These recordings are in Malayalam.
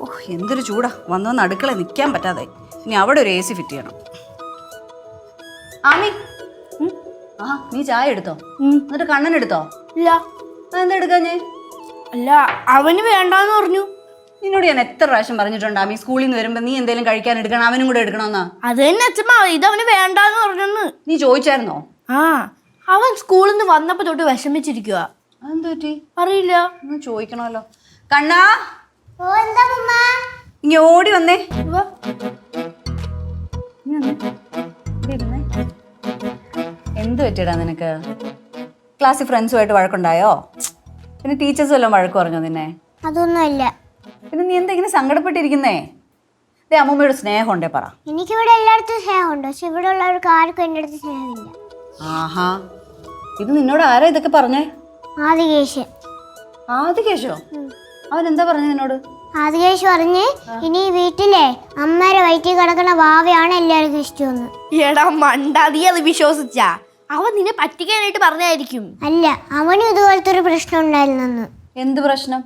ഓഹ് എന്തൊരു ചൂടാ, വന്ന് അടുക്കള നിൽക്കാൻ പറ്റാതെ. ഇനി അവിടെ ഒരു AC ഫിറ്റ് ചെയ്യണം. ആമി, നീ ചായ എടുത്തോ? എന്നിട്ട് കണ്ണൻ എടുത്തോ? ഇല്ല. എന്താ എടുക്കാഞ്ഞേ? അല്ല, അവന് വേണ്ടാന്ന് പറഞ്ഞു. നിന്നോട് ഞാൻ എത്ര പ്രാവശ്യം പറഞ്ഞിട്ടുണ്ട് ആമി, സ്കൂളിൽ നിന്ന് വരുമ്പോ നീ എന്തെങ്കിലും കഴിക്കാൻ എടുക്കണം, അവനും കൂടെ എടുക്കണമെന്നാ. അത് തന്നെ അച്ഛമ്മ, ഇത് അവന് വേണ്ടാന്ന് പറഞ്ഞെന്ന്. നീ ചോദിച്ചായിരുന്നോ? ആ, അവൻ സ്കൂളിൽ നിന്ന് വന്നപ്പോ തൊട്ട് വിഷമിച്ചിരിക്കുക. അതെന്താ പറ്റി? അറിയില്ല. ഒന്ന് ചോദിക്കണമല്ലോ. കണ്ണാ, ഇങ്ങ ഓടി വന്നേ. എന്ത് പറ്റിയടാ നിനക്ക്? ക്ലാസ്സിൽ ഫ്രണ്ട്സുമായിട്ട് വഴക്കുണ്ടായോ? പിന്നെ ടീച്ചേഴ്സും എല്ലാം വഴക്ക് പറഞ്ഞോ നിന്നെ? അതൊന്നുമല്ല. പിന്നെ നീ എന്താ ഇങ്ങനെ സങ്കടപ്പെട്ടിരിക്കുന്നേ? ഇതേ അമ്മൂമ്മയുടെ സ്നേഹം ഉണ്ടേ പറ. എനിക്കിവിടെ എല്ലായിടത്തും സ്നേഹമുണ്ട്, പക്ഷെ ഇവിടെ ഉള്ളവർക്ക് ആർക്കും എൻ്റെ അടുത്ത് സ്നേഹമില്ല. ആഹാ, ഇത് നിന്നോട് ആരാ ഇതൊക്കെ പറഞ്ഞേ? ആദികേശ്. ആദികേശോ? അവൻ എന്താ പറഞ്ഞ നിന്നോട്? ആദികേശ് പറഞ്ഞ് ഇനി വീട്ടിലെ അമ്മയുടെ വയറ്റിൽ കിടക്കുന്ന വാവയാണ് എല്ലാവർക്കും ഇഷ്ടമെന്ന്. എടാ മണ്ടാ, നീ അത് വിശ്വസിച്ചാ? അവൻ നിന്നെ പറ്റിക്കാനായിട്ട് പറഞ്ഞായിരിക്കും. അല്ല, അവനും ഇതുപോലത്തെ ഒരു പ്രശ്നം ഉണ്ടായിരുന്നെന്ന്. എന്ത് പ്രശ്നം?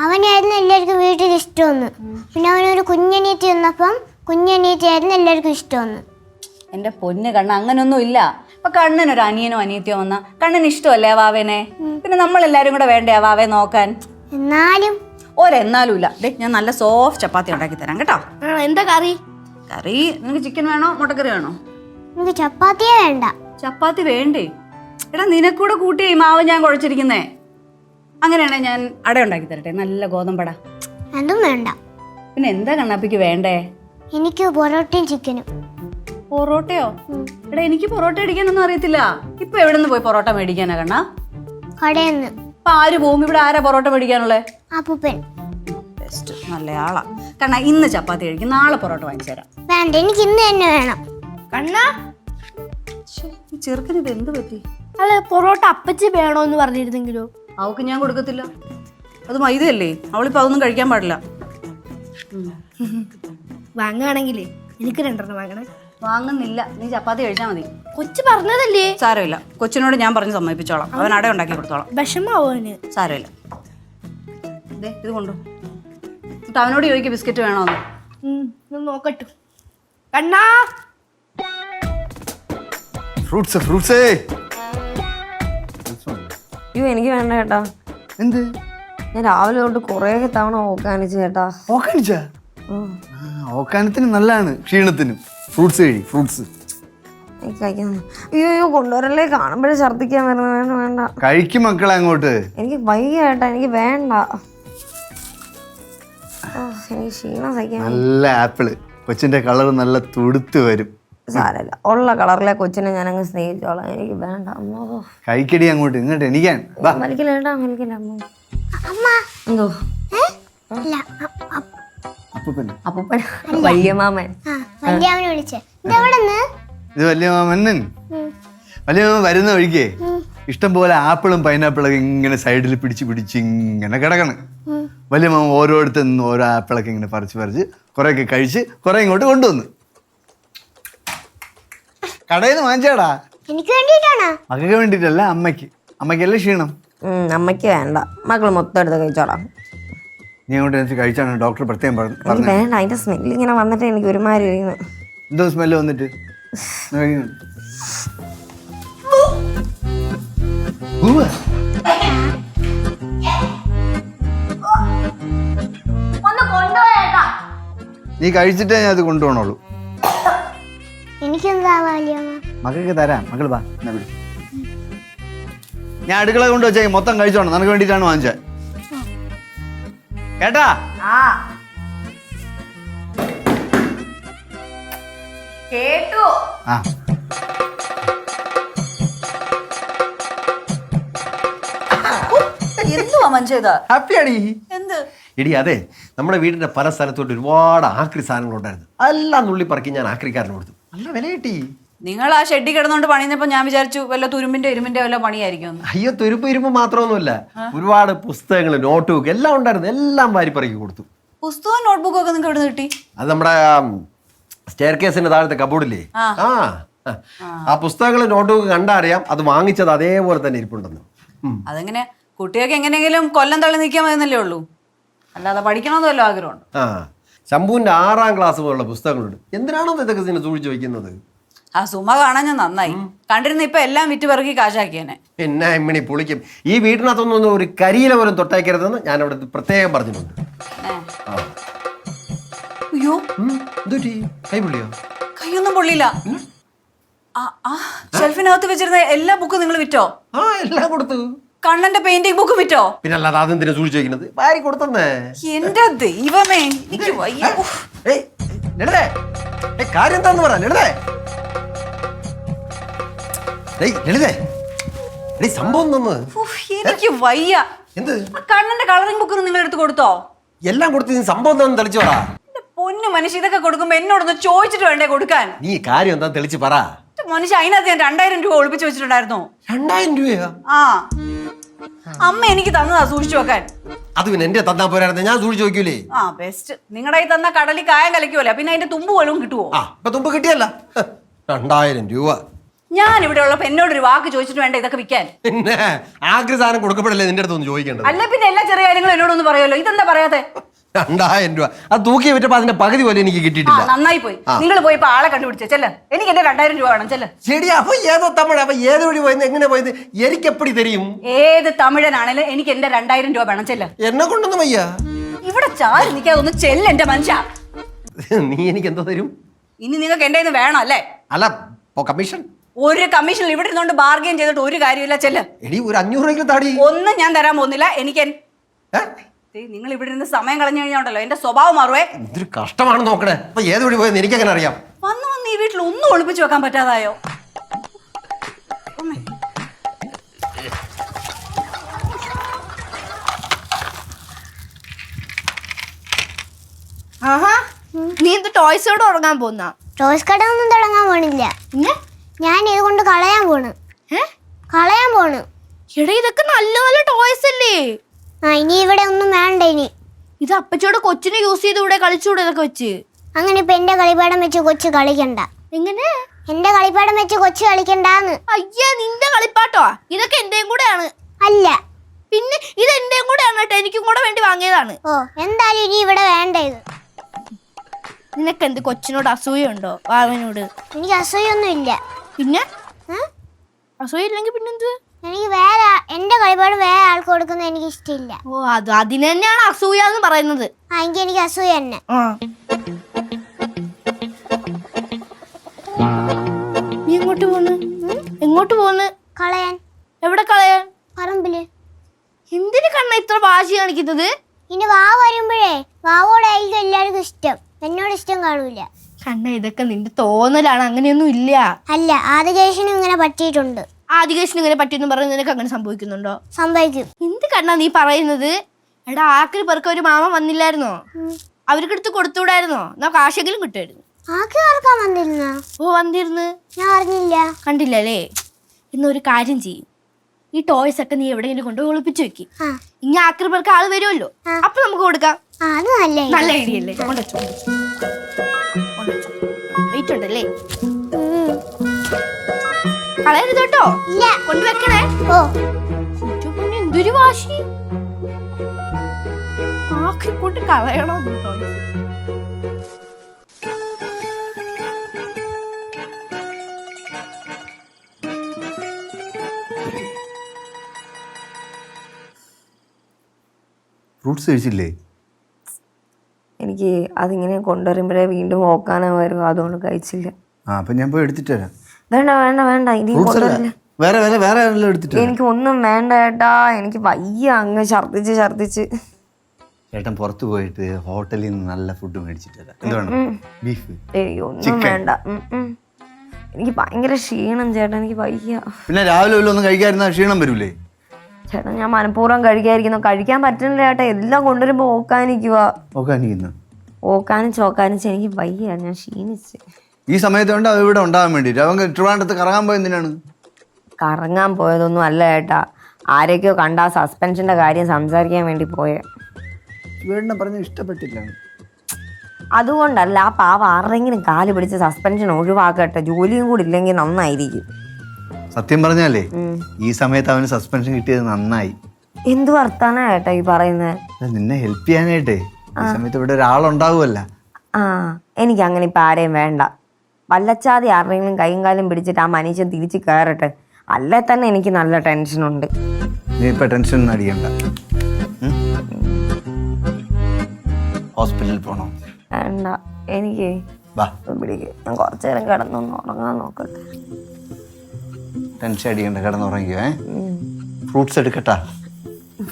അവനായിരുന്നു എല്ലാവർക്കും വീട്ടിൽ ഇഷ്ടമെന്ന്. പിന്നെ അവനൊരു കുഞ്ഞനീറ്റി വന്നപ്പം കുഞ്ഞനീറ്റിയായിരുന്നു എല്ലാവർക്കും ഇഷ്ടമെന്ന്. എന്റെ പൊന്ന് കണ്ണ, അങ്ങനൊന്നും ഇല്ല. ഇപ്പൊ കണ്ണനൊരു അനിയനോ അനിയത്തിയോ വന്നാ കണ്ണന് ഇഷ്ടമല്ലേ ആ വാവേനെ? പിന്നെ നമ്മളെല്ലാരും കൂടെ വേണ്ടേ ആ വാവയെ നോക്കാൻ? എന്നാലും ഒരെന്നാലും ഇല്ല. ഞാൻ നല്ല സോഫ്റ്റ് ചപ്പാത്തി ഉണ്ടാക്കി തരാം കേട്ടോ. എന്താ കറി? കറി നിനക്ക് ചിക്കൻ വേണോ മുട്ടക്കറി വേണോ? എനിക്ക് ചപ്പാത്തിയേ വേണ്ട. ചപ്പാത്തി വേണ്ടേ? എടാ നിനക്കൂടെ കൂട്ടി മാവ് ഞാൻ കുഴച്ചിരിക്കുന്നേ. അങ്ങനെയാണെങ്കിൽ ഞാൻ അട ഉണ്ടാക്കി തരട്ടെ, നല്ല ഗോതമ്പട. അതും വേണ്ട. പിന്നെ എന്താ കണ്ണാപ്പിക്ക് വേണ്ടേ? എനിക്ക് പൊറോട്ടയും ചിക്കനും. പൊറോട്ടയോ? എടാ എനിക്ക് പൊറോട്ട അടിക്കാനൊന്നും അറിയത്തില്ല. ഇപ്പൊ എവിടെ നിന്ന് പോയി പൊറോട്ട മേടിക്കാനാ കണ്ണാ? കടയെന്ന്. ഇപ്പൊ ആര് പോവും? ഇവിടെ ആരാ പൊറോട്ട മേടിക്കാനുള്ളേ? അപ്പൂപ്പൻ. ബെസ്റ്റ്, നല്ല ആളാ. കണ്ണാ ഇന്ന് ചപ്പാത്തി കഴിക്കും, നാളെ പൊറോട്ട വാങ്ങിച്ചു തരാം. വേണ്ട, എനിക്ക് ഇന്ന് തന്നെ വേണം. കണ്ണാ, ഈ ചെറുക്കന് ഇത് എന്ത് പറ്റി? അല്ല, പൊറോട്ട അപ്പച്ചി വേണോന്ന് പറഞ്ഞിരുന്നെങ്കിലോ? അവക്ക് ഞാൻ കൊടുക്കത്തില്ല, അത് മൈദയല്ലേ. അവളിപ്പോ അതൊന്നും കഴിക്കാൻ പാടില്ല. വാങ്ങുകയാണെങ്കിലേ എനിക്ക് 2 വാങ്ങണേ. വാങ്ങുന്നില്ല, നീ ചപ്പാത്തി കഴിച്ചാൽ മതി. കൊച്ചു പറഞ്ഞതല്ലേ? സാരമില്ല, കൊച്ചിനോട് ഞാൻ പറഞ്ഞ് സമ്മതിപ്പിച്ചോളാം. അവൻ അട ഉണ്ടാക്കി കൊടുത്തോളാം. വിഷമാവോ അവന്? സാരമില്ല. ഇത് കൊണ്ടു. എന്നിട്ട് അവനോട് ചോദിക്കുക ബിസ്ക്കറ്റ് വേണോന്ന്. നോക്കട്ടു. കണ്ണാ, ഫ്രൂട്ട്സ് ഫ്രൂട്ട്സേ. അയ്യോ എനിക്ക് വേണ്ട ചേട്ടാ. എന്ത്? ഞാൻ രാവിലെ തൊട്ട് കുറേ തവണ ഓക്കാനിച്ചു ചേട്ടാ. ഓക്കാനിച്ചാ? ഓക്കാനത്തിന് നല്ലതാണ്, ക്ഷീണത്തിനും. ഫ്രൂട്ട്സ് കഴി, ഫ്രൂട്ട്സ്. എനിക്ക് കഴിക്കാൻ അയ്യോ കൊണ്ടുവരല്ലേ, കാണുമ്പോഴേ ഛർദ്ദിക്കാൻ വരുന്നത്. വേണ്ട വേണ്ട, കഴിക്കും മക്കളെ അങ്ങോട്ട്. എനിക്ക് വയ്യ ചേട്ടാ, എനിക്ക് വേണ്ട. എനിക്ക് ക്ഷീണം സഹിക്കാൻ. നല്ല ആപ്പിള്, കൊച്ചിന്റെ കളർ നല്ല തുടുത്ത് വരും. സാരമില്ല, ഉള്ള കളറിലെ കൊച്ചിനെ ഞാൻ അങ്ങ് സ്നേഹിച്ചോളാം. എനിക്ക് വേണ്ട. കഴിക്കടി അങ്ങോട്ട്, ഇങ്ങോട്ട് എണീക്കാൻ. വലിക്കില്ല ചേട്ടാ, വലിക്കില്ല. അമ്മ. എന്തോ? അല്ല, അപ്പൂപ്പൻ. അപ്പൂപ്പൻ, വലിയ മാമൻ. വലിയവനെ വിളിച്ചേ. ഇതെവിടെന്ന്? ഇത് വലിയ മാമൻ. വലിയ മാമൻ വരുന്ന വഴിക്കേ ഇഷ്ടം പോലെ ആപ്പിളും പൈനാപ്പിളൊക്കെ ഇങ്ങനെ സൈഡിൽ പിടിച്ച് പിടിച്ച് ഇങ്ങനെ കിടക്കണം. വലിയ മാമൻ ഓരോരുത്തർ നിന്ന് ഓരോ ആപ്പിളൊക്കെ ഇങ്ങനെ പറിച്ച് പറിച്ച് കുറേയൊക്കെ കഴിച്ച് കുറേ ഇങ്ങോട്ട് കൊണ്ടുവന്നു. കടയിൽ നിന്ന് വാങ്ങിച്ചാടാ. എനിക്ക് വേണ്ടിയിട്ടാണോ? മക്കൾക്ക് വേണ്ടിയിട്ടല്ല, അമ്മയ്ക്ക്. അമ്മയ്ക്കല്ലേ ക്ഷീണം. അമ്മയ്ക്ക് വേണ്ട, മക്കൾ മൊത്തം എടുത്ത് കഴിച്ചോളാം. നീ അങ്ങോട്ട് കഴിച്ചാണ് ഡോക്ടർ പ്രത്യേകം പറഞ്ഞു. എനിക്ക് വേണ്ട, അതിന്റെ സ്മെല്ല് ഇങ്ങനെ വന്നിട്ട് എനിക്ക് ഒരുമാതിരി ഇരിക്കുന്നു. എന്തോ സ്മെല്ല് വന്നിട്ട്? നീ കഴിച്ചിട്ടേ ഞാൻ അത് കൊണ്ടുപോകണുള്ളൂ. എനിക്കെന്താ വലിയമ്മ? മക്കൾക്ക് തരാം. മക്കൾ വാ, എന്നാ വിളി. ഞാൻ അടുക്കള കൊണ്ടുവച്ചേ മൊത്തം കഴിച്ചോണം. നിനക്ക് വേണ്ടിയിട്ടാണ് വാങ്ങിച്ചത് കേട്ടാ. കേട്ടോ? ആ എന്തുവാ മനുഷ്യ? ഹാപ്പിയാടി. എന്ത്? എടി അതെ, നമ്മുടെ വീടിന്റെ പല സ്ഥലത്തോട്ട് ഒരുപാട് ആക്രി സാധനങ്ങളുണ്ടായിരുന്നു. എല്ലാം നുള്ളി പറക്കി ഞാൻ ആക്രിക്കാരന് കൊടുത്തു. നല്ല വില കിട്ടി. നിങ്ങൾ ആ ഷെഡിൽ കിടന്നുകൊണ്ട് പണിയുന്നപ്പോ ഞാൻ വിചാരിച്ചു വല്ല തുരുമ്പിന്റെ ഇരുമ്പിന്റെ വല്ല പണിയായിരിക്കും. അയ്യോ, തുരുമ്പ് ഇരുമ്പ് മാത്രമൊന്നുമില്ല, ഒരുപാട് പുസ്തകങ്ങൾ, നോട്ട് ബുക്ക് എല്ലാം ഉണ്ടായിരുന്നു. എല്ലാം വാരിപ്പറക്കി കൊടുത്തു. പുസ്തകവും നോട്ട്ബുക്കും ഒക്കെ നിങ്ങൾക്ക് ഇവിടെ കിട്ടി? അത് നമ്മുടെ സ്റ്റെയർ കേസിന്റെ താഴത്തെ കബോർഡില്ലേ, ആ പുസ്തകങ്ങളും നോട്ട് ബുക്ക് കണ്ടറിയാം അത് വാങ്ങിച്ചത് അതേപോലെ തന്നെ ഇരിപ്പുണ്ടെന്ന്. അതെങ്ങനെ? കുട്ടികൾക്ക് എങ്ങനെയെങ്കിലും കൊല്ലം തള്ളി നിൽക്കാൻ മതിയെന്നല്ലേ ഉള്ളൂ. അല്ലാതെ പഠിക്കണമെന്നല്ലോ ആഗ്രഹമുണ്ട്. ആ ശംഭുവിന്റെ 6ാം ക്ലാസ് പോലുള്ള പുസ്തകങ്ങളുണ്ട്. എന്തിനാണോ ഇതൊക്കെ ഇതിനെ സൂക്ഷിച്ചു വെക്കുന്നത്? ആ സുമ കാണാൻ ഞാൻ നന്നായി കണ്ടിരുന്ന ഇപ്പൊ എല്ലാം വിറ്റ് പിറക്കി കാശാക്കിയേനെ. പിന്നെ എമ്മിണി പൊളിക്കും. ഈ വീട്ടിനകത്തൊന്നും ഒരു കരിയില പോലും തൊട്ടേക്കരുതെന്ന് ഞാൻ അവിടെ പ്രത്യേകം പറഞ്ഞിട്ടുണ്ട്. ആ. അയ്യോ എന്തുപറ്റി? കൈ പൊള്ളിയോ? കൈയൊന്നും പൊള്ളിയില്ല. ഷെൽഫിനകത്ത് വെച്ചിരുന്ന എല്ലാ ബുക്കും നിങ്ങൾ വിറ്റോ? ആ എല്ലാം കൊടുത്തു. കണ്ണന്റെ പെയിന്റിംഗ് ബുക്ക് വിറ്റോ? പിന്നെ അല്ലാതെ അതെന്തിനാ സൂക്ഷിച്ചു വെക്കുന്നത്? വാരി കൊടുത്തന്നേ. എന്റെ ദൈവമേ എനിക്ക് വയ്യ. ഏയ് ലളിതേ, കാര്യം എന്താന്ന് പറ ലളിതേ. ലളിതേ സംഭവം തന്ന് എനിക്ക് വയ്യ. എന്ത്? കണ്ണന്റെ കളറിംഗ് ബുക്ക് നിങ്ങൾ എടുത്ത് കൊടുത്തോ? എല്ലാം കൊടുത്ത് സംഭവം എന്താന്ന് തെളിച്ചു പറ. പൊന്നു മനുഷ്യ ഇതൊക്കെ കൊടുക്കുമ്പോ എന്നോടൊന്ന് ചോദിച്ചിട്ട് വേണ്ടേ കൊടുക്കാൻ? നീ കാര്യം എന്താ തെളിച്ച് പറ. മനുഷ്യ അതിനകത്ത് ഞാൻ 2000 രൂപ ഒളിപ്പിച്ചു വെച്ചിട്ടുണ്ടായിരുന്നു. 2000 രൂപയാ? ആ അമ്മ എനിക്ക് തന്നതാ സൂക്ഷിച്ചു വെക്കാൻ. അത് പിന്നെ എന്റെ തന്നാ പോരായിരുന്നു, ഞാൻ സൂക്ഷിച്ചു വെക്കൂലേ. ആ ബെസ്റ്റ്. നിങ്ങളുടെ ഈ തന്ന കടലിൽ കായം കലക്കുമല്ലോ, പിന്നെ അതിന്റെ തുമ്പ് പോലും കിട്ടുവോ? ആ ഇപ്പൊ തുമ്പ് കിട്ടിയല്ല. 2000 രൂപ. ഞാൻ ഇവിടെ ഉള്ളപ്പോ എന്നോടൊരു വാക്ക് ചോദിച്ചിട്ട് വേണ്ട ഇതൊക്കെ വിൽക്കാൻ. പിന്നെ ആഗ്രഹ സാധനം കൊടുക്കപ്പെടല്ലേ നിന്റെ അടുത്ത് ഒന്ന് ചോദിക്കേണ്ടത്? അല്ല പിന്നെ എല്ലാ ചെറിയ കാര്യങ്ങളും എന്നോടൊന്ന് പറയുമല്ലോ. ഇതെന്താ പറയാത്തെ? 2000 രൂപ അത് തൂക്കി വിറ്റപ്പോ അതിന്റെ പകുതി പോലെ എനിക്ക് ആ കിട്ടിയിട്ടില്ല. നന്നായി പോയി. നിങ്ങൾ പോയി ഇപ്പൊ ആളെ കണ്ടുപിടിച്ചേ. ചെല്ല, എനിക്ക് എന്റെ 2000 രൂപ വേണം. ചെല്ല. ശരി. അപ്പൊ ഏതോ തമിഴ്, അപ്പൊ ഏത് വഴി പോയത്, എങ്ങനെ പോയത്, എനിക്ക് എപ്പടി തരും? ഏത് തമിഴനാണേലും എനിക്ക് എന്റെ 2000 രൂപ വേണം. ചെല്ല. എന്നെ കൊണ്ടൊന്നും വയ്യ. ഇവിടെ ചാരി നിൽക്കാതെ ഒന്ന് ചെല്ല എന്റെ മനുഷ്യ. നീ എനിക്ക് എന്തോ തരും? ഇനി നിങ്ങൾക്ക് എന്റെ കയ്യിന്ന് വേണം അല്ലേ? അല്ല കമ്മീഷൻ. ഒരു കമ്മീഷനിൽ ഇവിടെ ഇരുന്നോണ്ട് ബാർഗെയിൻ ചെയ്തിട്ട് ഒരു കാര്യമില്ല. ചെല്ല്. എടി ഒരു 500 രൂപ താടി. ഒന്നും ഞാൻ തരാൻ പോകുന്നില്ല. എനിക്ക് നിങ്ങൾ ഇവിടെ ഇരുന്ന് സമയം കളഞ്ഞു കഴിഞ്ഞോണ്ടല്ലോ എന്റെ സ്വഭാവം മാറുവേ. ഇതൊരു കഷ്ടമാണ് നോക്കണേ. അപ്പൊ ഏത് വഴി പോയെന്ന് എനിക്കെങ്ങനെ അറിയാം? വന്ന് വന്ന് ഈ വീട്ടിൽ ഒന്നും ഒളിപ്പിച്ചു വെക്കാൻ പറ്റാതായോ? ആഹാ നീ എന്ത് ടോയ്സോട് തുടങ്ങാൻ പോന്നാ? ടോയ്സ് കട ഒന്നും തുടങ്ങാൻ പോണില്ല. ഞാൻ ഇത് കൊണ്ട് കളയാൻ പോണ്. കളയാൻ പോണ്. എടാ ഇതൊക്കെ നല്ല നല്ല ടോയ്സ് അല്ലേ? ആ ഇനി ഇവിടെ ഒന്നും വേണ്ട. ഇനി ഇത് അപ്പച്ചോടെ കൊച്ചിനെ യൂസ് ചെയ്തൂടെ, കളിച്ചൂടെ ഇതൊക്കെ വെച്ച്? അങ്ങനെ ഇപ്പൊ എന്റെ കളിപ്പാടം വെച്ച് കൊച്ചു കളിക്കണ്ട. എങ്ങനെ? എന്റെ കളിപ്പാടം വെച്ച് കൊച്ചു കളിക്കണ്ടാന്ന്. അയ്യാ നിന്റെ കളിപ്പാട്ടോ? ഇതൊക്കെ എന്റെയും കൂടെയാണ്. അല്ല പിന്നെ ഇത് എന്റെയും കൂടെയാണ് കേട്ടോ, എനിക്കും കൂടെ വേണ്ടി വാങ്ങിയതാണ്. ഓ എന്തായാലും ഇനി ഇവിടെ വേണ്ട ഇത്. നിനക്ക് എന്ത് കൊച്ചിനോട് അസൂയുണ്ടോ? വാവനോട്? എനിക്ക് അസൂയൊന്നും ഇല്ല. പിന്നെ അസൂയ ഇല്ലെങ്കിൽ പിന്നെന്ത്? എനിക്ക് വേറെ എന്റെ കളിപ്പാട് വേറെ ആൾക്ക് കൊടുക്കുന്നത് എനിക്ക് ഇഷ്ടമില്ല. ഓ അതിന് തന്നെയാണ് അസൂയ എന്ന് പറയുന്നത്. ആ എങ്കിൽ എനിക്ക് അസൂയ തന്നെ. നീ എങ്ങോട്ട് പോന്ന്? എങ്ങോട്ട് പോന്ന്? കളയാൻ. എവിടെ കളയാൻ? പറമ്പില്. എന്തിനു കണ്ണ ഇത്ര വാശി കാണിക്കുന്നത്? ഇനി വാവ് വരുമ്പോഴേ വാവോടായിരിക്കും എല്ലാവർക്കും ഇഷ്ടം, എന്നോട് ഇഷ്ടം കാണൂല. കണ്ണ ഇതൊക്കെ നിന്റെ തോന്നലാണ്, അങ്ങനെയൊന്നും ഇല്ല. അല്ല ആദികേശനും ഇങ്ങനെ പറ്റിയിട്ടുണ്ട്. ആദികേശന് ഇങ്ങനെ പറ്റിയെന്ന് പറയുന്നത് നിനക്ക് അങ്ങനെ സംഭവിക്കുന്നുണ്ടോ? സംഭവിക്കും. എന്ത് കണ്ണാ നീ പറയുന്നത്? എടാ ആക്കിൽ പെറുക്ക ഒരു മാമ വന്നില്ലായിരുന്നോ? അവർക്കെടുത്ത് കൊടുത്തുകൂടായിരുന്നോ? നമുക്ക് ആശെങ്കിലും കിട്ടുമായിരുന്നു. ആക്കി ഓർക്കാൻ വന്നിരുന്ന? ഓ വന്നിരുന്നു, ഞാൻ അറിഞ്ഞില്ല. കണ്ടില്ലല്ലേ? ഇന്നൊരു കാര്യം ചെയ്യും, ഈ ടോയ്സ് ഒക്കെ നീ എവിടെയെങ്കിലും കൊണ്ട് ഒളിപ്പിച്ചു വെക്കി. ഇനി ആക്രി പേർക്ക് ആള് വരുമല്ലോ, അപ്പൊ നമുക്ക് കൊടുക്കാം. അത് നല്ല ഐഡിയ അല്ലേ? വെയിറ്റ് ഉണ്ടല്ലേ? കളയരുത് കേട്ടോ. ഇല്ല കൊണ്ടുവെക്കണേ. ഓ എന്തൊരു വാശി! ആക്രി കൊണ്ട് കളയണോ ടോയ്സ്? ഫ്രൂട്ട്സ് കഴിച്ചില്ലേ? എനിക്ക് അതിങ്ങനെ കൊണ്ടുവരുമ്പോഴേ വീണ്ടും ഓക്കാനാ വരും, അതുകൊണ്ട് കഴിച്ചില്ല. ആ അപ്പൊ ഞാൻ പോയി എടുത്തിട്ട് വരാം. വേണ്ട വേണ്ട വേണ്ട, ഇനി കൊണ്ടുവരില്ല. വേറെ വേറെ വേറെ ആരെല്ലാം എടുത്തിട്ട് വരാം. എനിക്ക് ഒന്നും വേണ്ട ചേട്ടാ, എനിക്ക് വയ്യ അങ്ങ് ഛർദിച്ച്. ചേട്ടൻ പുറത്ത് പോയിട്ട് ഹോട്ടലിൽ നിന്ന് നല്ല ഫുഡ് മേടിച്ചിട്ട് വരാം. എന്ത് വേണം? ബീഫ്? ഒന്നും വേണ്ട. എനിക്ക് ഭയങ്കര ക്ഷീണം ചേട്ടാ, എനിക്ക് വയ്യ. പിന്നെ രാവിലെ വല്ലതും ഒന്നും കഴിക്കാതിരുന്ന ക്ഷീണം വരൂലേ? ചേട്ടാ ഞാൻ മനഃപൂർവ്വം കഴിക്കാൻ പറ്റുന്നില്ല ചേട്ടാ, എല്ലാം കൊണ്ടുവരുമ്പോ ഓക്കാനും ചോക്കാനിച്ച് എനിക്ക് വയ്യ, ഞാൻ ക്ഷീണിച്ച്. ഈ സമയത്ത് കൊണ്ട് അത് ഇവിടെ ഉണ്ടാകാൻ വേണ്ടിട്ട് അവൻ ട്രിവാൻഡ്രത്ത് കറങ്ങാൻ പോയ എന്തിനാണ്? കറങ്ങാൻ പോയതൊന്നും അല്ല ചേട്ടാ, ആരൊക്കെയോ കണ്ട സസ്പെൻഷന്റെ കാര്യം സംസാരിക്കാൻ വേണ്ടി പോയെ. വീടിനെ പറഞ്ഞ് ഇഷ്ടപ്പെട്ടില്ല. അതുകൊണ്ടല്ല, ആ പാവ ആരുടെങ്കിലും കാല് പിടിച്ച് സസ്പെൻഷൻ ഒഴിവാക്കട്ടെ, ജോലിയും കൂടി ഇല്ലെങ്കിൽ നന്നായിരിക്കും. സത്യം പറഞ്ഞാലേ ഈ സമയത്ത് അവന് സസ്പെൻഷൻ കിട്ടിയത് നന്നായി. എന്ത് വർത്താനാ ഏട്ടാ ഈ പറയുന്നത്? നിന്നെ ഹെൽപ്പ് ചെയ്യാനായിട്ടേ ഈ സമയത്ത് ഇവിടെ ഒരാളുണ്ടാവുമല്ല. ആ എനിക്ക് അങ്ങനെ ഇപ്പം ആരെയും വേണ്ട. വല്ലച്ചാതി ആരുടെയെങ്കിലും കൈയും കാലും പിടിച്ചിട്ട് ആ മനുഷ്യൻ തിരിച്ച് കയറട്ടെ. അല്ലേ തന്നെ എനിക്ക് നല്ല ടെൻഷനുണ്ട്. നീ ഇപ്പൊ ടെൻഷൻ ഒന്നും അടിക്കണ്ട. ഹോസ്പിറ്റലിൽ പോണോ? വേണ്ട, എനിക്ക് വാ, പിടിക്ക്. ഞാൻ കുറച്ചു നേരം കിടന്നൊന്ന് ഉറങ്ങാൻ നോക്കട്ടെ. ടെൻഷൻ അടിക്കണ്ട, കിടന്നുറങ്ങിയോ. ഫ്രൂട്ട്സ് എടുക്കട്ടാ?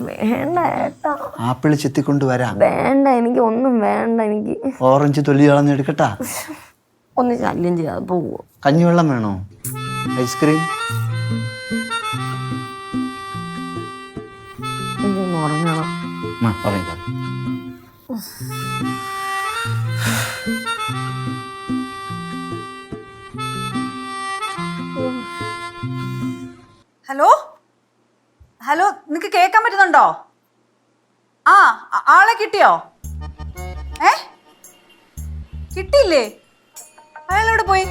വേണ്ട ഏട്ടാ, ആപ്പിൾ ചെത്തിക്കൊണ്ട് വരാം. വേണ്ട, എനിക്ക് ഒന്നും വേണ്ട. എനിക്ക് ഓറഞ്ച് തൊലി കളഞ്ഞെടുക്കട്ടാ? ഒന്ന് ശല്യം ചെയ്യാതെ പോവോ? കഞ്ഞിവെള്ളം വേണോ? ഐസ്ക്രീം? എനിക്കൊന്ന് ഉറങ്ങണം. ഉറങ്ങിക്കോ. ഹലോ ഹലോ, നിനക്ക് കേൾക്കാൻ പറ്റുന്നുണ്ടോ? ആ, ആളെ കിട്ടിയോ? കിട്ടിയില്ലേ? അയാളെവിടെ പോയി?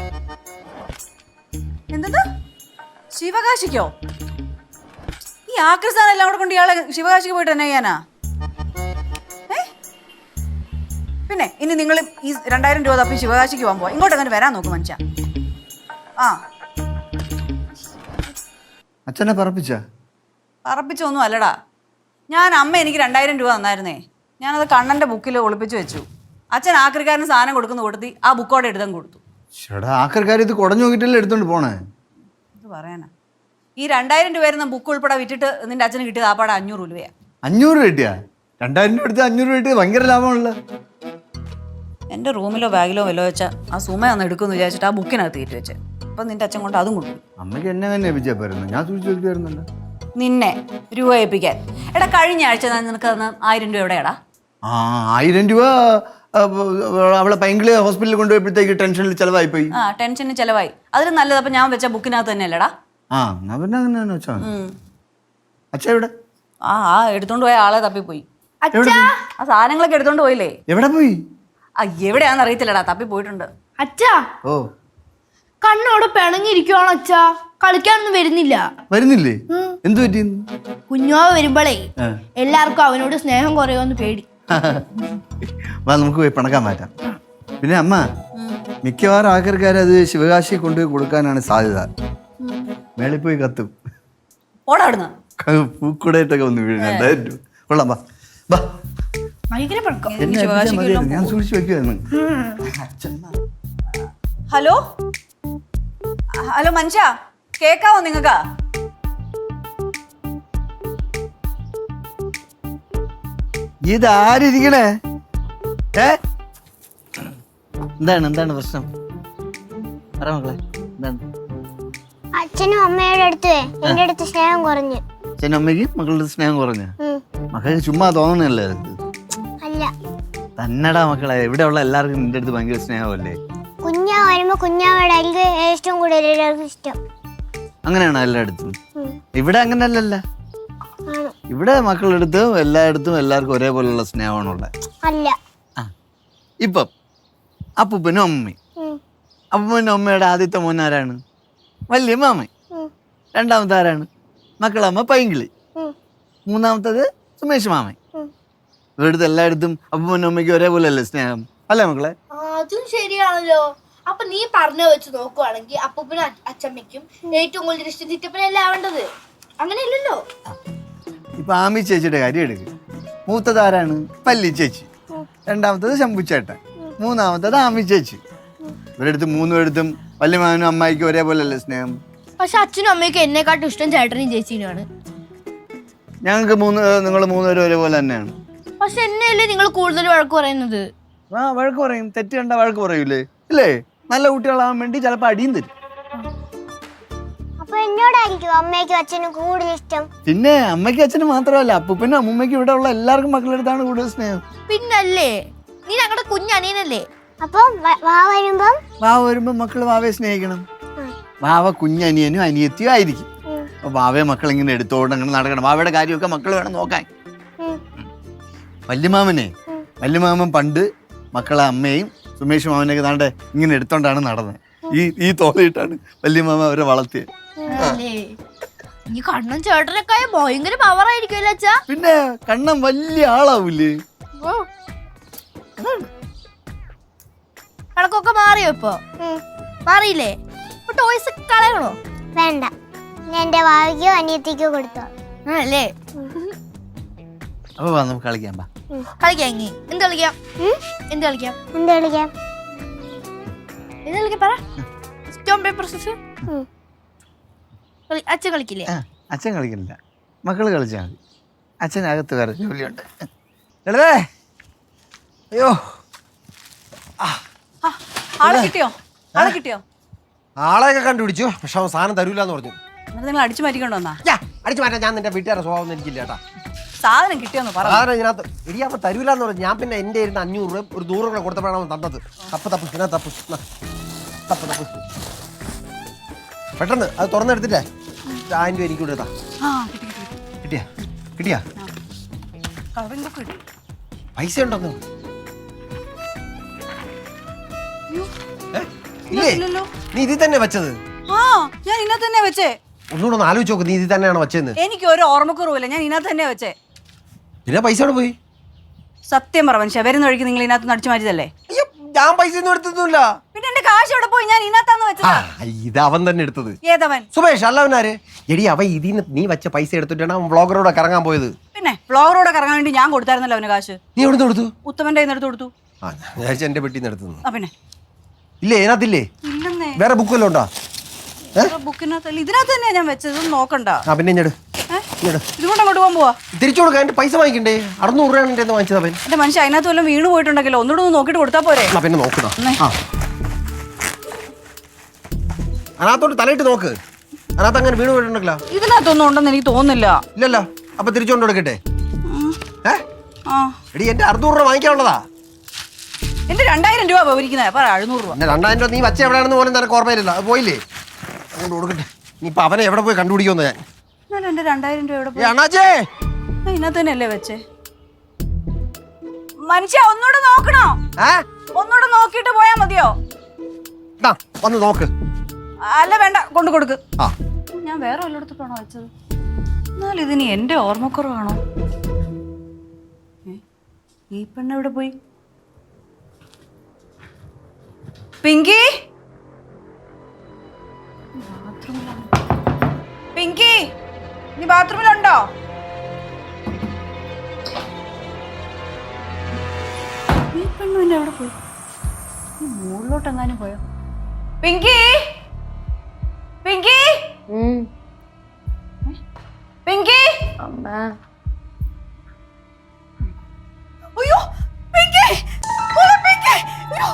എന്തെന്ന്? ശിവകാശിക്കോ? ഈ ആക്രിസ്ഥാനം എല്ലാം കൂടെ കൊണ്ട് ഇയാളെ ശിവകാശിക്ക് പോയിട്ട് എന്നാ ചെയ്യാനാ? പിന്നെ ഇനി നിങ്ങൾ ഈ 2000 രൂപ തപ്പി ശിവകാശിക്ക് പോകാൻ പോവാ. ഇങ്ങോട്ട് അങ്ങനെ വരാൻ നോക്കും മനുഷ്യ. ആ, അച്ഛനെ പറപ്പിച്ച? പറപ്പിച്ചൊന്നും അല്ലടാ. അമ്മ എനിക്ക് 2000 രൂപ തന്നായിരുന്നേ. ഞാനത് കണ്ണൻ്റെ ബുക്കിൽ ഒളിപ്പിച്ച് വെച്ചു. അച്ഛൻ ആക്രിക്കാരന് സാധനം കൊടുക്കുന്ന കൊടുത്തി ആ ബുക്കോടെ എടുത്തും കൊടുത്തു. ചേട്ടാ, ആക്രിക്കാർ ഇത് കുടഞ്ഞു നോക്കിയിട്ടല്ലേ എടുത്തോണ്ട് പോണേ. ഇത് പറയാനാ. ഈ 2000 രൂപ വരുന്ന ബുക്ക് ഉൾപ്പെടെ വിറ്റിട്ട് നിന്റെ അച്ഛന് കിട്ടിയത് ആപ്പാടെ 500 രൂപയാ. 500 രൂപ കിട്ടിയാ? 2000 രൂപ എടുത്ത് 500 രൂപ കിട്ടിയത് ഭയങ്കര ലാഭമാണല്ലോ. എൻ്റെ റൂമിലോ ബാഗിലോ വല്ലോ വെച്ചാൽ ആ സുമ ഒന്ന് എടുക്കുമെന്ന് വിചാരിച്ചിട്ട് ആ ബുക്കിനകത്ത് കയറ്റി വെച്ചേ. അപ്പം നിന്റെ അച്ഛൻ കൊണ്ട് അതും കൊണ്ടു. അമ്മയ്ക്ക് എന്നെ തന്നെ ഏൽപ്പിച്ചാ പോരുന്നു. ഞാൻ സൂക്ഷിച്ചു വരുന്നുണ്ട്. നിന്നെ രൂപ ഏൽപ്പിക്കാൻ. എടാ, കഴിഞ്ഞ ആഴ്ച നിനക്ക് തന്ന 1000 രൂപ എവിടെയാടാ? 1000 രൂപ അവളെ പൈങ്കിളി ഹോസ്പിറ്റലിൽ കൊണ്ടുപോയപ്പോഴത്തേക്ക് ടെൻഷനിൽ ചിലവായിപ്പോയി. ആ, ടെൻഷന് ചിലവായി. അതിന് നല്ലത് അപ്പം ഞാൻ വെച്ച ബുക്കിനകത്ത് തന്നെ അല്ലേടാ? എന്നാ പിന്നെ അങ്ങനെ വെച്ചാ അച്ഛ എവിടെ? ആ എടുത്തോണ്ട് പോയ ആളെ തപ്പിപ്പോയി. അച്ഛാ, ആ സാധനങ്ങളൊക്കെ എടുത്തോണ്ട് പോയില്ലേ? എവിടെ പോയി? എവിടെയാണെന്ന് അറിയത്തില്ലടാ, തപ്പി പോയിട്ടുണ്ട്. അച്ഛാ, ഓ, കണ്ണോടെ പിണങ്ങിയിരിക്കുവാണോ അച്ഛാ? കളിക്കാനൊന്നും വരുന്നില്ല. വരുന്നില്ലേ? എന്തു പറ്റി? കുഞ്ഞോ വരുമ്പോഴേ എല്ലാവർക്കും അവനോട് സ്നേഹം കുറയുമെന്ന് പേടി. വാ, നമുക്ക് പോയി പിണക്കാൻ മാറ്റാം. പിന്നെ അമ്മ, മിക്കവാറും ആൾക്കാരത് ശിവകാശി കൊണ്ടുപോയി കൊടുക്കാനാണ് സാധ്യത. മേളിൽ പോയി കത്തും. ഓടാടുന്ന പൂക്കുടയിട്ടൊക്കെ ഒന്ന് വീഴും. 2000 രൂപ കൊള്ളാം. വാ വാ, ഭയങ്കര പിണക്കം. എന്നെ ഏൽപ്പിച്ചാൽ മതിയായിരുന്നു. ഞാൻ സൂക്ഷിച്ചു വെക്കുവായിരുന്നു. ഹലോ ഹലോ, മനുഷ്യ കേക്കാവോ നിങ്ങക്ക്? ഇതാരിക്കണേ? എന്താണ് പ്രശ്നം? പറ മക്കളെ, എന്താണ്? അച്ഛനും അമ്മയുടെ അടുത്ത് എന്റെ അടുത്ത് സ്നേഹം കുറഞ്ഞു. അച്ഛനും അമ്മയ്ക്ക് മക്കളുടെ സ്നേഹം കുറഞ്ഞ? മക്കൾക്ക് ചുമ്മാ തോന്നണല്ലേ? അല്ല, തന്നടാ മക്കളെ, ഇവിടെ ഉള്ള എല്ലാവർക്കും നിന്റെ അടുത്ത് ഭയങ്കര സ്നേഹമല്ലേ? കുഞ്ഞാ വരുമ്പോ കുഞ്ഞാവയുടെ എനിക്ക് ഏറ്റവും കൂടുതൽ എല്ലാവർക്കും ഇഷ്ടം. അങ്ങനെയാണോ എല്ലായിടത്തും? ഇവിടെ അങ്ങനെയല്ലല്ല. ആണ്. ഇവിടെ മക്കളുടെ അടുത്തും എല്ലായിടത്തും എല്ലാവർക്കും ഒരേപോലെയുള്ള സ്നേഹമാണുള്ളത്. അല്ല. ഇപ്പം അപ്പൂപ്പനും അമ്മയും. അപ്പൂപ്പനും അമ്മയുടെ ആദ്യത്തെ മോൻ ആരാണ്? വലിയ മാമൻ. രണ്ടാമത്തെ ആരാണ്? മക്കളമ്മ പൈങ്കിളി. മൂന്നാമത്തത് സുമേഷ് മാമൻ. ഇവിടുത്തെ എല്ലായിടത്തും അപ്പൂപ്പനും അമ്മയ്ക്ക് ഒരേപോലെ അല്ലേ സ്നേഹം? അല്ലേ മക്കളെ? അതും ശരിയാണല്ലോ. അപ്പൊ നീ പറഞ്ഞ വെച്ച് നോക്കുവാണെങ്കിൽ അപ്പൂപ്പനും അച്ഛമ്മയ്ക്കും ഏറ്റവും കൂടുതൽ ഇഷ്ടം ചിറ്റപ്പനല്ലേ ആവേണ്ടത്? അങ്ങനെയല്ലല്ലോ. ഇപ്പൊ ആമി ചേച്ചിയുടെ കാര്യം എടുക്കും. മൂത്തത് ആരാണ്? പല്ലി ചേച്ചി. രണ്ടാമത്തത് ശംഭു ചേട്ടൻ. മൂന്നാമത്തത് ആമി ചേച്ചി. ഇവരെടുത്ത് മൂന്നുപേരെടുത്തും വല്യമാവനും അമ്മായിക്കും ഒരേപോലെ അല്ലേ സ്നേഹം? പക്ഷെ അച്ഛനും അമ്മയ്ക്കും എന്നെക്കാട്ടും ഇഷ്ടം ചേട്ടനും ചേച്ചീനുമാണ്. ഞങ്ങൾക്ക് നിങ്ങൾ മൂന്നുപേരും ഒരേപോലെ തന്നെയാണ്. പക്ഷെ എന്നെയല്ലേ നിങ്ങൾ കൂടുതൽ വഴക്ക് പറയുന്നത്? വഴക്ക് പറയും. തെറ്റ് കണ്ട വഴക്ക് പറയൂലേ? ഇല്ലേ? നല്ല കുട്ടികളാവാൻ വേണ്ടി ചിലപ്പോൾ അടിയും തരും. അപ്പൊ എന്നോടായിരിക്കും അമ്മയ്ക്കും അച്ഛനും കൂടുതൽ ഇഷ്ടം? പിന്നെ അമ്മയ്ക്കും അച്ഛനും മാത്രമല്ല, അപ്പൂപ്പനും അമ്മൂമ്മയ്ക്കും ഇവിടെ ഉള്ള എല്ലാവർക്കും മക്കളുടെ അടുത്താണ് കൂടുതൽ സ്നേഹം. പിന്നല്ലേ, നീ ഞങ്ങളുടെ കുഞ്ഞനിയനല്ലേ? അപ്പം വാവ വരുമ്പോ മക്കള് വാവയെ സ്നേഹിക്കണം. വാവ കുഞ്ഞനിയനും അനിയത്തിയും ആയിരിക്കും. അപ്പൊ വാവയെ മക്കൾ ഇങ്ങനെ എടുത്തോണ്ട് അങ്ങനെ നടക്കണം. വാവയുടെ കാര്യമൊക്കെ മക്കൾ വേണം നോക്കാൻ. വല്യമാമൻ പണ്ട് മക്കളെ അമ്മയും സുമേഷ് മാമനെയൊക്കെ നാണ്ടെ ഇങ്ങനെ എടുത്തോണ്ടാണ് നടന്നത്. ഈ തോലയിട്ടാണ് വല്യമാമ അവരെ വളർത്തിയത്. ഈ കണ്ണൻ ചേട്ടനൊക്കെ ഭയങ്കര പവർ ആയിരിക്കുമല്ലോ അച്ഛാ. പിന്നെ കണ്ണൻ വലിയ ആളാവൂലേ? ഓ. കണക്കൊക്കെ മാറിയോ ഇപ്പൊ? മാറിയില്ലേ? ഇപ്പൊ ടോയ്സ് കളയണോ? വേണ്ട, ഞാൻ എൻ്റെ ഭാവിക്കോ അനിയത്തിക്കോ കൊടുത്തോ. അല്ലേ? അപ്പൊ വാ, നമുക്ക് കളിക്കാം. ബാ. കളിക്കാം. ഇങ്ങി എന്ത് കളിക്കാം? എന്ത് കളിക്കാം? എന്ത് കളിക്കാം? എന്ത് കളിക്കാം പറ. Stone paper scissor. അച്ഛൻ കളിക്കില്ലേ? അച്ഛൻ കളിക്കില്ല, മക്കള് കളിച്ചാൽ മതി. അച്ഛനകത്ത് വേറെ ജോലിയുണ്ട്. ലളിതേ, അയ്യോ, ആളെ കിട്ടിയോ? ആളെ കിട്ടിയോ? ആളെയൊക്കെ കണ്ടുപിടിച്ചു, പക്ഷെ അവൻ സാധനം തരൂലെന്ന് പറഞ്ഞു. എന്നിട്ട് നിങ്ങൾ അടിച്ചു മാറ്റിക്കൊണ്ട് വന്നാ? അടിച്ചു മാറ്റാൻ ഞാൻ നിന്റെ വീട്ടുകാരുടെ സ്വഭാവം ഒന്നും എനിക്കില്ല കേട്ടാ. സാധനം കിട്ടിയോന്ന് പറ. സാധനം ഇതിനകത്ത് ഇടിയാവുമ്പോ തരൂലെന്ന് പറഞ്ഞു. ഞാൻ പിന്നെ എന്റെ ഇരുന്ന് 500 രൂപ ഒരു 100 രൂപ കൊടുത്തപ്പോഴാണ് അവൻ തന്നത്. തപ്പ് തപ്പ് ഇതിനകത്ത് തപ്പ് തപ്പ് പെട്ടെന്ന് അത് തുറന്നെടുത്തിട്ടേ 1000 രൂപ എനിക്ക് കൊടുത്താ. ആ, കിട്ടി കിട്ടി കിട്ടി. കിട്ടിയാ കിട്ടിയാ കളറിംഗ് ബുക്ക് കിട്ടി. പൈസ ഉണ്ടെന്ന് അയ്യോ, ഇല്ലേ? ഇല്ലല്ലോ. നീ ഇതിൽ തന്നെ വെച്ചത്? ആ, ഞാൻ ഇതിനകത്ത് തന്നെ വെച്ചേ. ഒന്നുകൂടെ ഒന്ന് ആലോചിച്ച് നോക്ക്, നീ ഇതിൽ തന്നെയാണ് വെച്ചതെന്ന്. എനിക്ക് ഒരു ഓർമ്മക്കുറവില്ല, ഞാൻ ഇതിനകത്ത് തന്നെ വെച്ചേ. പിന്നെ പൈസ അവിടെ പോയി? സത്യം പറ മനുഷ്യ, വരുന്ന വഴിക്ക് നിങ്ങൾ ഇതിനകത്ത് അടിച്ചു മാറ്റിയതല്ലേ? അയ്യോ, ഞാൻ പൈസ ഒന്നും എടുത്തൊന്നുമില്ല. പിന്നെ എന്റെ കാശ് എവിടെ പോയി? ഞാൻ ഇതിനകത്താന്ന് വെച്ചത്. ഇത് അവൻ തന്നെ എടുത്തത്. ഏതവൻ? സുമേഷ് അല്ലവനാര്? എടി അവൻ ഇതിന് നീ വെച്ച പൈസ എടുത്തിട്ടാണ് അവൻ വ്ളോഗറോടെ കറങ്ങാൻ പോയത്. പിന്നെ ഫ്ലോറോടെ കറങ്ങാൻ വേണ്ടി ഞാൻ കൊടുത്തായിരുന്നല്ലോ അവന് കാശ്. നീ എവിടെ നിന്ന് കൊടുത്തു? ഉത്തമന്റെ കയ്യിൽ നിന്ന് എടുത്ത് കൊടുത്തു. ആ, ഞാൻ വിചാരിച്ചു എന്റെ പെട്ടിന്ന് എടുത്തു. ആ, പിന്നെ ഇല്ലേ ഇതിനകത്തില്ലേ? ഇല്ലെന്നേ. വേറെ ബുക്ക് വല്ലതും ഉണ്ടോ? ബുക്കിനകത്തല്ല, ഇതിനകത്ത് തന്നെയാ ഞാൻ വെച്ചത്. ഇതൊന്നും നോക്കണ്ട. ആ, പിന്നെ ഇഞ്ഞെടു. ഇതുകൊണ്ട് അങ്ങോട്ട് പോകാൻ പോവാ. തിരിച്ചു കൊടുക്കാൻ എന്റെ പൈസ വാങ്ങിക്കണ്ടേ? 600 രൂപയാണ് എന്റെ വാങ്ങിച്ചത് അവൻ. എന്റെ മനുഷ്യ, അതിനകത്ത് വല്ലതും വീണ് പോയിട്ടുണ്ടെങ്കിലോ ഒന്നുകൂടെ ഒന്ന് നോക്കിട്ട് കൊടുത്താ പോരെ? ആ, പിന്നെ നോക്കണോ? ഒന്നേ. ആ, അതിനകത്തോട്ട് തലയിട്ട് നോക്ക്. അതിനകത്ത് അങ്ങനെ വീണ് പോയിട്ടുണ്ടല്ലോ. ഇതിനകത്തൊന്നും ഉണ്ടെന്ന് എനിക്ക് തോന്നുന്നില്ല. ഇല്ലല്ലോ, അപ്പൊ തിരിച്ചുകൊണ്ട് കൊടുക്കട്ടെ? ആ, എടി എന്റെ 600 രൂപ വാങ്ങിക്കാനുള്ളതാ. എന്റെ 2000 രൂപ പോയിരിക്കുന്നത്. പറ, 700 രൂപ. എന്നെ 2000 രൂപ നീ വച്ച എവിടെയാണെന്ന് പോലും നിനക്ക് ഓർമ്മയില്ല. അത് പോയില്ലേ? അതുകൊണ്ട് കൊടുക്കട്ടെ. നീ ഇപ്പൊ അവനെ എവിടെ പോയി കണ്ടുപിടിക്കുമെന്ന് ഞാൻ. ഞാൻ എന്റെ 2000 രൂപ എവിടെ പോയി? അണ്ണാച്ചേ, ഞാൻ ഇതിനകത്ത് തന്നെയല്ലേ വെച്ചേ. മനുഷ്യ, ഒന്നുകൂടെ നോക്കണോ? ഒന്നുകൂടെ നോക്കിട്ട് പോയാ മതിയോ? വന്ന് നോക്ക്. അല്ല വേണ്ട, കൊണ്ടു കൊടുക്ക്. ആ, ഞാൻ വേറെ വല്ലയിടത്തോട്ടാണോ വെച്ചത്? എന്നാലും ഇതിന് എന്റെ ഓർമ്മക്കുറവാണോ? ഈ പെണ്ണ് എവിടെ പോയി? പിങ്കി, പിങ്കി, നീ ബാത്റൂമിലുണ്ടോ? ഈ പെണ്ണ് പിന്നെ എവിടെ പോയി? മുകളിലോട്ട് എങ്ങാനും പോയോ? പിങ്കി, പിങ്കി, പിങ്കി. അയ്യോ, പിങ്കി, മോളെ പിങ്കി. അയ്യോ,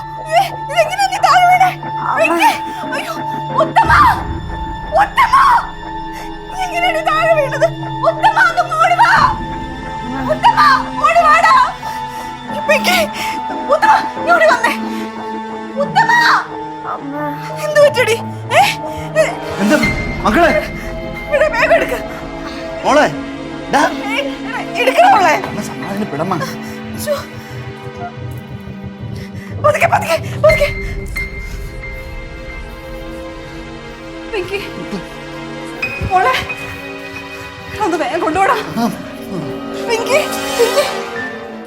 ഇതെങ്ങനെയാ നീ താഴെ വീണേ? പിങ്കി, അയ്യോ, ഉത്തമ, ഉത്തമ, നീ എങ്ങനെയാ നീ താഴെ വീണത്? ഉത്തമ, ഒന്ന് ഓടി വാ. ഉത്തമ, ഓടി വാടാ. പിങ്കി, ഉത്തമ, നീ ഓടി വന്നേ. ഉത്തമ, എന്ത് പറ്റടി? എന്താ മക്കളെ? വേഗം എടുക്ക്. മോളെ, എടുക്കണം മോളെ. പിടമ്മ. പതുക്കെ പതുക്കെ പതുക്കെ. പിങ്കി, മോളെ ഒന്ന് വേഗം കൊണ്ടുപോടാ. പിങ്കി, പിങ്കി,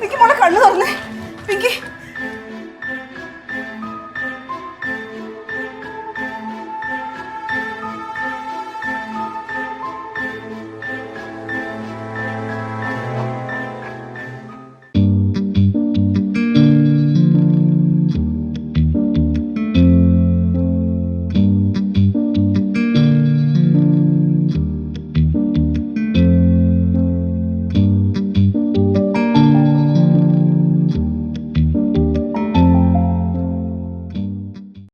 പിങ്കി മോളെ കണ്ണു തുറന്നേ. പിങ്കി,